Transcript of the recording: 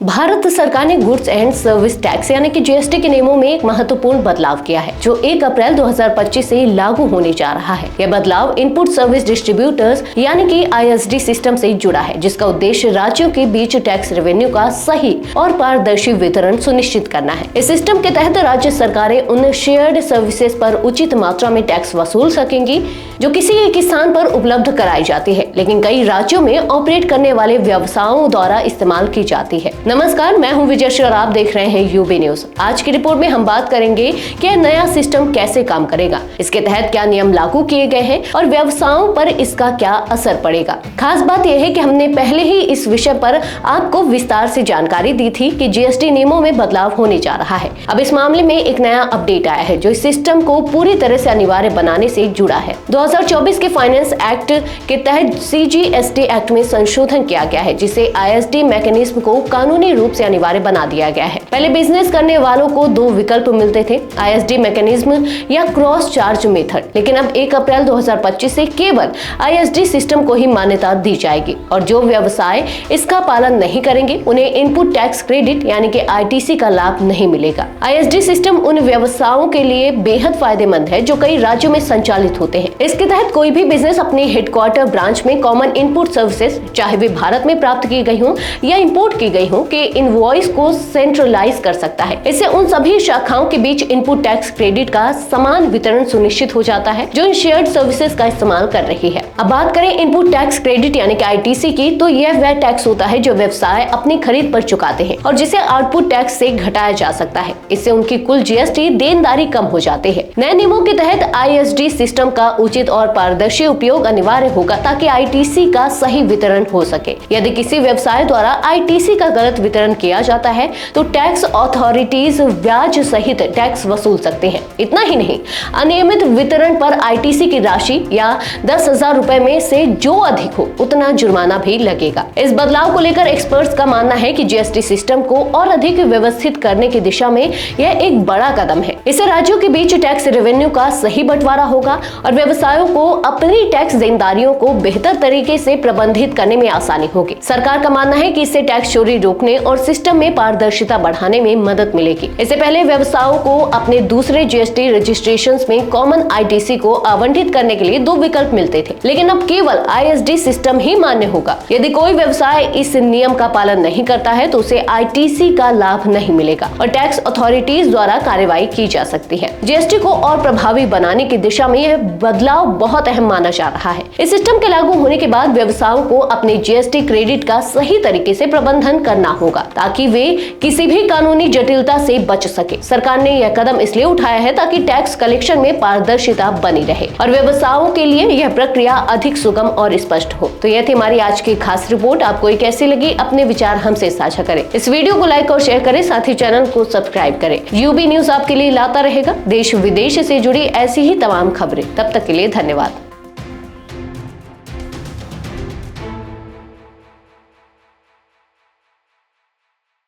भारत सरकार ने goods and service tax यानी कि जीएसटी के नियमों में एक महत्वपूर्ण बदलाव किया है, जो 1 अप्रैल 2025 से लागू होने जा रहा है। यह बदलाव इनपुट सर्विस डिस्ट्रीब्यूटर्स यानी कि आईएसडी सिस्टम से जुड़ा है, जिसका उद्देश्य राज्यों के बीच टैक्स रेवेन्यू का सही और पारदर्शी वितरण सुनिश्चित करना है। इस सिस्टम के तहत राज्य सरकारें उन शेयर्ड सर्विसेज पर उचित मात्रा में टैक्स वसूल सकेंगी जो किसी एक स्थान पर उपलब्ध कराई जाती है, लेकिन कई राज्यों में ऑपरेट करने वाले व्यवसायों द्वारा इस्तेमाल की जाती है। नमस्कार, मैं हूं विजय और आप देख रहे हैं यूबी न्यूज। आज की रिपोर्ट में हम बात करेंगे कि यह नया सिस्टम कैसे काम करेगा, इसके तहत क्या नियम लागू किए गए हैं और व्यवसायों पर इसका क्या असर पड़ेगा। खास बात यह है कि हमने पहले ही इस विषय पर आपको विस्तार से जानकारी दी थी कि जीएसटी नियमों में बदलाव होने जा रहा है। अब इस मामले में एक नया अपडेट आया है जो इस सिस्टम को पूरी तरह से अनिवार्य बनाने से जुड़ा है। 2024 के फाइनेंस एक्ट के तहत सीजीएसटी एक्ट में संशोधन किया गया है, जिसे आईएसडी मैकेनिज्म को कानूनी रूप से अनिवार्य बना दिया गया है। पहले बिजनेस करने वालों को 2 विकल्प मिलते थे, आईएसडी मैकेनिज्म या क्रॉस चार्ज मेथड, लेकिन अब 1 अप्रैल 2025 से केवल आईएसडी सिस्टम को ही मान्यता दी जाएगी और जो व्यवसाय इसका पालन नहीं करेंगे उन्हें इनपुट टैक्स क्रेडिट यानी कि आईटीसी का लाभ नहीं मिलेगा। आईएसडी सिस्टम उन व्यवसायों के लिए बेहद फायदेमंद है जो कई राज्यों में संचालित होते हैं। इसके तहत कोई भी बिजनेस अपनी हेडक्वार्टर ब्रांच में कॉमन इनपुट सर्विसेज, चाहे वे भारत में प्राप्त की गई हो या इंपोर्ट की गई हो, के इनवॉइस को सेंट्रलाइज कर सकता है। इससे उन सभी शाखाओं के बीच इनपुट टैक्स क्रेडिट का समान वितरण सुनिश्चित हो जाता है जो इन शेयर्ड सर्विसेज का इस्तेमाल कर रही है। अब बात करें इनपुट टैक्स क्रेडिट यानी कि आईटीसी की, तो यह वह टैक्स होता है जो व्यवसाय अपनी खरीद पर चुकाते हैं और जिसे आउटपुट टैक्स से घटाया जा सकता है। इससे उनकी कुल जीएसटी देनदारी कम हो जाती है। नए नियमों के तहत आईएसडी सिस्टम का उचित और पारदर्शी उपयोग अनिवार्य होगा ताकि आईटीसी का सही वितरण हो सके। यदि किसी व्यवसाय द्वारा आईटीसी का गलत वितरण किया जाता है तो टैक्स अथॉरिटीज ब्याज सहित टैक्स वसूल सकते हैं। इतना ही नहीं, अनियमित वितरण पर आईटीसी की राशि या 10,000 रुपए में से जो अधिक हो उतना जुर्माना भी लगेगा। इस बदलाव को लेकर एक्सपर्ट्स का मानना है कि जीएसटी सिस्टम को और अधिक व्यवस्थित करने की दिशा में यह एक बड़ा कदम है। इससे राज्यों के बीच टैक्स रेवेन्यू का सही बंटवारा होगा और व्यवसायों को अपनी टैक्स देनदारियों को बेहतर तरीके से प्रबंधित करने में आसानी होगी। सरकार का मानना है कि इससे टैक्स चोरी रोकने और सिस्टम में पारदर्शिता बढ़ाने में मदद मिलेगी। इससे पहले व्यवसायों को अपने दूसरे जीएसटी रजिस्ट्रेशंस में कॉमन आईटीसी को आवंटित करने के लिए 2 विकल्प मिलते थे, लेकिन अब केवल आईएसडी सिस्टम ही मान्य होगा। यदि कोई व्यवसाय इस नियम का पालन नहीं करता है तो उसे आईटीसी का लाभ नहीं मिलेगा और टैक्स अथॉरिटीज द्वारा कार्रवाई की जा सकती है। जीएसटी को और प्रभावी बनाने की दिशा में यह बदलाव बहुत अहम माना जा रहा है। इस सिस्टम के लागू होने के बाद व्यवसायों को अपने जीएसटी क्रेडिट का सही तरीके से प्रबंधन करना होगा ताकि वे किसी भी कानूनी जटिलता से बच सके। सरकार ने यह कदम इसलिए उठाया है ताकि टैक्स कलेक्शन में पारदर्शिता बनी रहे और व्यवसायों के लिए यह प्रक्रिया अधिक सुगम और स्पष्ट हो। तो यह थी हमारी आज की खास रिपोर्ट। आपको ये कैसी लगी, अपने विचार हमसे साझा करें। इस वीडियो को लाइक और शेयर करें, साथ ही चैनल को सब्सक्राइब करें। यूबी न्यूज आपके लिए लाता रहेगा देश विदेश से जुड़ी ऐसी ही तमाम खबरें। तब तक के लिए धन्यवाद।